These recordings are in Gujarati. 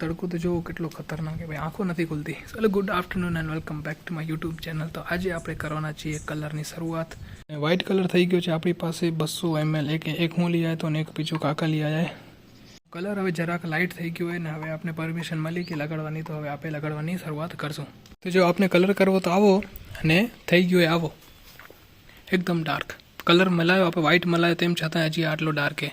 તડકો તો જો કેટલો ખતરનાક કે ભાઈ આંખો નથી ખુલતી. ચલો good afternoon and welcome back to my YouTube channel. તો આજે આપણે કરવાના છીએ કલરની શરૂઆત. વ્હાઇટ કલર થઈ ગયો છે આપણી પાસે 200 ml. એક હું લઈ આવ્યો તો ને એક બીજું કાકા લઈ આવ્યા. કલર હવે જરાક લાઇટ થઈ ગયો હોય ને હવે આપણે પરમિશન મળી કે લગાડવાની, તો હવે આપણે લગાડવાની શરૂઆત કરશું. તો જો આપણે કલર કરવો તો આવો, અને થઈ ગયો એ આવો એકદમ ડાર્ક કલર મલાયો. આપણે વ્હાઇટ મલાયો તેમ છતાં હજી આટલો ડાર્ક છે.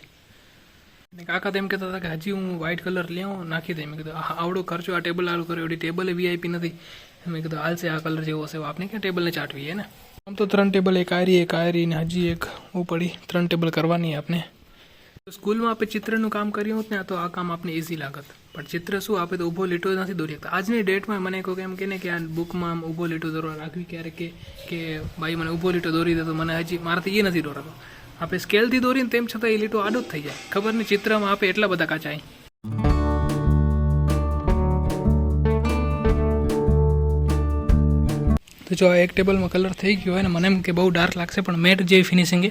કાકા તેમ કહેતા હતા કે હજી હું વ્હાઇટ કલર લેવો નાખી દે. મેં કીધું આવડો ખર્ચો આ ટેબલ આડું કર્યો, એવી ટેબલ VIP નથી. મેં કીધું હાલશે, આ કલર જેવો હશે આપણે ક્યાં ટેબલને ચાટવી હે ને. આમ તો 3 ટેબલ, એક આયરી ને હજી એક પડી. 3 ટેબલ કરવાની આપણે. સ્કૂલમાં આપણે ચિત્રનું કામ કર્યું હોત ને તો આ કામ આપણે ઇઝી લાગત, પણ ચિત્ર શું આપણે તો ઊભો લીટો નથી દોરી શકતા. આજની ડેટમાં મને કોઈ એમ કે ને કે આ બુકમાં ઊભો લીટો દોરવા રાખવી ક્યારેક કે ભાઈ મને ઊભો લીટો દોરી દે, તો મને હજી મારાથી એ નથી દોરાતો. આપણે સ્કેલથી દોરીને તેમ છતાં એ લીટો આડો જ થઈ જાય. ખબર નહીં ચિત્રમાં આપણે એટલા બધા કાચા. તો જો આ એક ટેબલમાં કલર થઈ ગયો હોય ને મને એમ કે બહુ ડાર્ક લાગશે, પણ મેટ જેવી ફિનિશિંગ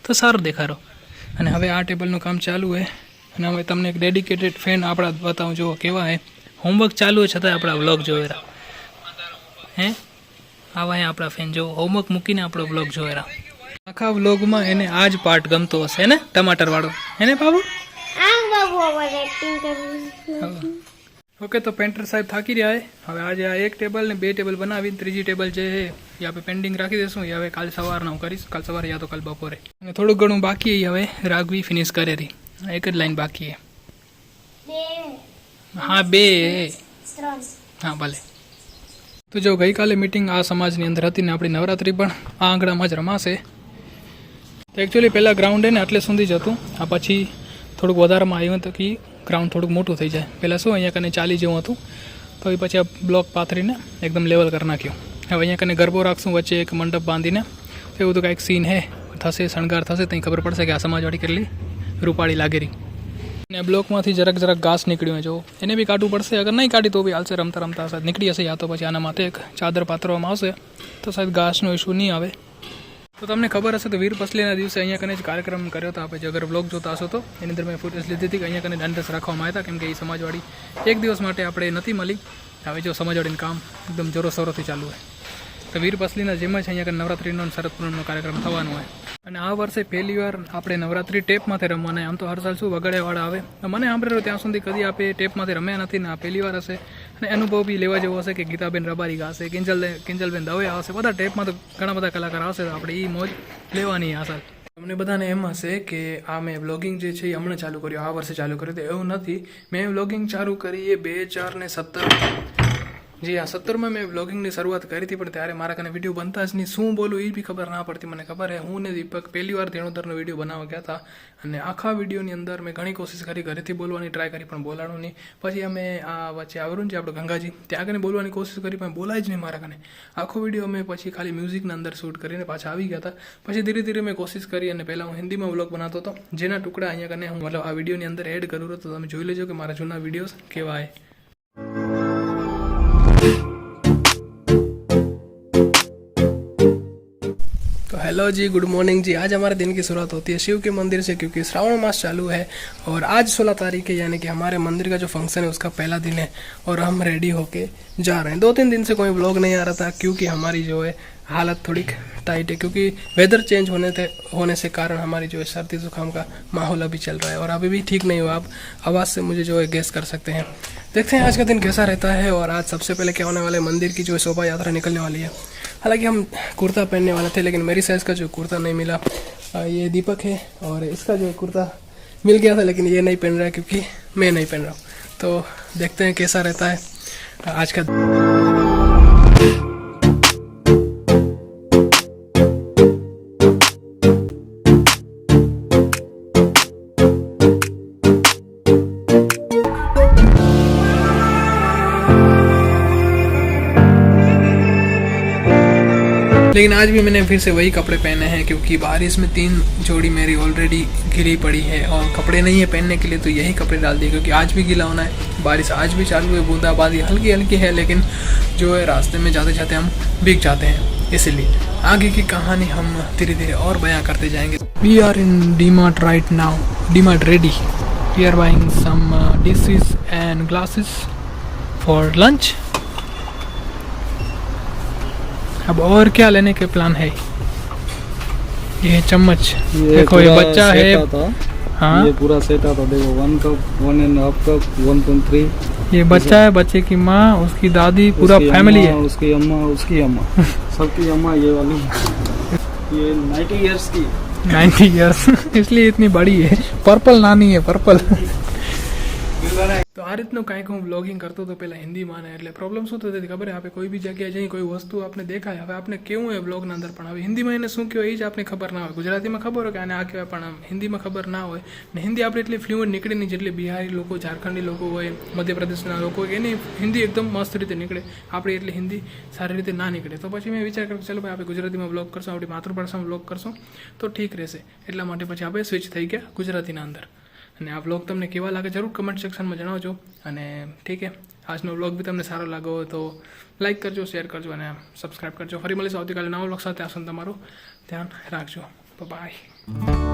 તો સારો દેખાડો. અને હવે આ ટેબલનું કામ ચાલુ હોય. અને હવે તમને એક ડેડિકેટેડ ફેન આપણા બતાવું, જો કેવા હે. હોમવર્ક ચાલુ હોય છતાં આપણા વ્લોગ જોવેરા હે. આવા હે આપણા ફેન, જો હોમવર્ક મૂકીને આપણો વ્લોગ જોવેરા. આખા વ્લોગમાં એને આ જ પાર્ટ ગમતો હશે ને, ટમાટર વાળો હે ને બાબુ. ઓકે, તો પેન્ટર સાહેબ થાકી રહ્યા હે. હવે આજે આ એક ટેબલ ને 2 ટેબલ બનાવી, ત્રીજી ટેબલ જે છે એ આપણે પેન્ડિંગ રાખી દઈશું. એ હવે કાલ સવારના હું કરીશ, કાલ સવારે યા તો કાલ બપોરે. અને થોડુંક ઘણું બાકી હવે રાઘવી ફિનિશ કરેલી. એક જ લાઈન બાકી છે. હા 2 હા ભલે. તો જો ગઈકાલે મિટિંગ આ સમાજની અંદર હતી ને આપણી નવરાત્રિ પણ આ આંગણામાં જ રમાશે. તો એકચ્યુઅલી પહેલાં ગ્રાઉન્ડ ને એટલે સુધી જ હતું. આ પછી થોડુંક વધારામાં આવ્યું હતું કે ગ્રાઉન્ડ થોડુંક મોટું થઈ જાય. પહેલાં શું અહીંયા કને 40 જેવું હતું, તો એ પછી આ બ્લોક પાથરીને એકદમ લેવલ કરી નાખ્યું. હવે અહીંયા કને ગરબો રાખશું, વચ્ચે એક મંડપ બાંધીને. તો એવું તો કાંઈક સીન હે થશે, શણગાર થશે, ત્યાં ખબર પડશે કે આ સમાજવાળી કેટલી રૂપાળી લાગેરી. અને બ્લોકમાંથી જરાક ઘાસ નીકળ્યું જો, એને બી કાઢવું પડશે. અગર નહીં કાઢી તો બી હાલશે, રમતા રમતા સાહેબ નીકળી હશે. યા તો પછી આના માથે એક ચાદર પાથરવામાં આવશે, તો સાહેબ ઘાસનો ઇસ્યુ નહીં આવે. તો તમને ખબર હશે તો વીર પસલીના દિવસે અહીંયા કને જ કાર્યક્રમ કર્યો હતો. આપણે અગર બ્લોગ જોતા હશો તો એની અંદર મેં ફૂટેજ લીધી હતી કે અહીંયા કને દાંડસ રાખવામાં આવ્યા હતા, કેમ કે એ સમાજવાળી એક દિવસ માટે આપણે નથી મળી. હવે જો સમાજવાળીનું કામ એકદમ જોરોશોરોથી ચાલુ હોય. તો વીર પસલીના જેમ જ અહીંયા કને નવરાત્રિનો શરદ પૂનમનો કાર્યક્રમ થવાનો હોય. અને આ વર્ષે પહેલીવાર આપણે નવરાત્રિ ટેપમાંથી રમવાના. આમ તો હર સાલ શું વગાડ્યાવાળા આવે. મને સાંભળેલો ત્યાં સુધી કદી આપણે ટેપમાંથી રમ્યા નથી ને આ પહેલીવાર હશે. અને અનુભવ બી લેવા જેવો હશે કે ગીતાબેન રબારી ગાશે, કિંજલબેન દવે આવશે, બધા ટેપમાં તો ઘણા બધા કલાકાર આવશે. તો આપણે એ મોજ લેવાની આ સાલ. તમને બધાને એમ હશે કે આ મેં વ્લોગિંગ જે છે એ હમણાં ચાલુ કર્યું, આ વર્ષે ચાલુ કર્યું. તો એવું નથી. મેં વ્લોગિંગ ચાલુ કરી એ 2017 જી હા 17માં મેં વ્લોગિંગની શરૂઆત કરી હતી. પણ ત્યારે મારા કને વિડીયો બનતા જ નહીં. શું બોલું એ બી ખબર ના પડતી. મને ખબર હે હું ને દીપક પહેલીવાર ધેણોધરનો વિડીયો બનાવવા ગયા હતા. અને આખા વિડીયોની અંદર મેં ઘણી કોશિશ કરી, ઘરેથી બોલવાની ટ્રાય કરી પણ બોલાણું નહીં. પછી અમે આ વચ્ચે આવરું છે આપણો ગંગાજી, ત્યાં આગળ બોલવાની કોશિશ કરી પણ બોલાય જ નહીં મારા કને. આખો વિડીયો અમે પછી ખાલી મ્યુઝિકના અંદર શૂટ કરીને પાછા આવી ગયા હતા. પછી ધીરે ધીરે મેં કોશિશ કરી અને પહેલાં હું હિન્દીમાં વ્લોગ બનાવતો હતો, જેના ટુકડા અહીંયા કને હું મતલબ આ વિડીયોની અંદર એડ કરું હતો. તમે જોઈ લેજો કે મારા જૂના વિડીયોઝ કેવા હે. तो हेलो जी, गुड मॉर्निंग जी। आज हमारे दिन की शुरुआत होती है शिव के मंदिर से, क्योंकि श्रावण मास चालू है और आज 16 तारीख है, यानी कि हमारे मंदिर का जो फंक्शन है उसका पहला दिन है और हम रेडी होके जा रहे हैं। 2-3 दिन से कोई व्लॉग नहीं आ रहा था, क्योंकि हमारी जो है हालत थोड़ी टाइट है, क्योंकि वेदर चेंज होने से कारण हमारी जो है सर्दी जुकाम का माहौल अभी चल रहा है और अभी भी ठीक नहीं हुआ। आप आवाज़ से मुझे जो है गेस कर सकते हैं। देखते हैं आज का दिन कैसा रहता है। और आज सबसे पहले क्या होने वाले, मंदिर की जो है शोभा यात्रा निकलने वाली है। हालांकि हम कुर्ता पहनने वाले थे, लेकिन मेरी साइज़ का जो कुर्ता नहीं मिला। ये दीपक है और इसका जो कुर्ता मिल गया था, लेकिन ये नहीं पहन रहा है क्योंकि मैं नहीं पहन रहा हूँ। तो देखते हैं कैसा रहता है आज का। लेकिन आज भी मैंने फिर से वही कपड़े पहने हैं, क्योंकि बारिश में 3 जोड़ी मेरी ऑलरेडी गिरी पड़ी है और कपड़े नहीं है पहनने के लिए, तो यही कपड़े डाल दिए, क्योंकि आज भी गीला होना है। बारिश आज भी चालू है, बूंदाबांदी हल्की हल्की है, लेकिन जो है रास्ते में जाते जाते हम भीग जाते हैं। इसलिए आगे की कहानी हम धीरे धीरे और बयां करते जाएंगे। We are in D Mart right now, D Mart ready we are buying some dishes and glasses for lunch. अब और क्या लेने के प्लान है? ये चम्मच देखो, ये बच्चा है. हाँ, ये पूरा सेट आता, देखो 1 कप, 1.5 कप, 1.3. ये बच्चा है, बच्चे की माँ, उसकी दादी, पूरा फैमिली है. उसकी अम्मा सबकी अम्मा ये वाली. ये 90 इयर्स की. 90 ईयर्स इसलिए इतनी बड़ी है. पर्पल નાની है, पर्पल. તો આ રીતનું કાંઈક હું બ્લોગિંગ કરતો હતો પહેલાં હિન્દીમાં ને, એટલે પ્રોબ્લેમ શું થતી હતી ખબર? આપણે કોઈ બી જગ્યાએ જઈ કોઈ વસ્તુ આપણે દેખાય, હવે આપણે કેવું હોય બ્લોગના અંદર, પણ હવે હિન્દીમાં એને શું કહેવાય એ જ આપણે ખબર ના હોય. ગુજરાતીમાં ખબર હોય કે આને આ કહેવાય, પણ હિન્દીમાં ખબર ના હોય. ને હિન્દી આપણે એટલી ફ્લુઅન્ટ નીકળે નહીં જેટલી બિહારી લોકો, ઝારખંડી લોકો હોય, મધ્યપ્રદેશના લોકો હોય, એની હિન્દી એકદમ મસ્ત રીતે નીકળે. આપણી એટલી હિન્દી સારી રીતે ના નીકળે. તો પછી મેં વિચાર કર્યો ચલો ભાઈ આપણે ગુજરાતીમાં બ્લોગ કરશું, આપણી માતૃભાષામાં બ્લોગ કરશું તો ઠીક રહેશે. એટલા માટે પછી આપણે સ્વિચ થઈ ગયા ગુજરાતીના અંદર. અને આ વ્લોગ તમને કેવા લાગે જરૂર કમેન્ટ સેક્શનમાં જણાવજો. અને ઠીક છે, આજનો વ્લોગ બી તમને સારો લાગ્યો હોય તો લાઈક કરજો, શેર કરજો અને સબસ્ક્રાઈબ કરજો. ફરી મળીશું આવતીકાલે નવા વ્લોગ સાથે. આ સુધી તમારું ધ્યાન રાખજો. બાય.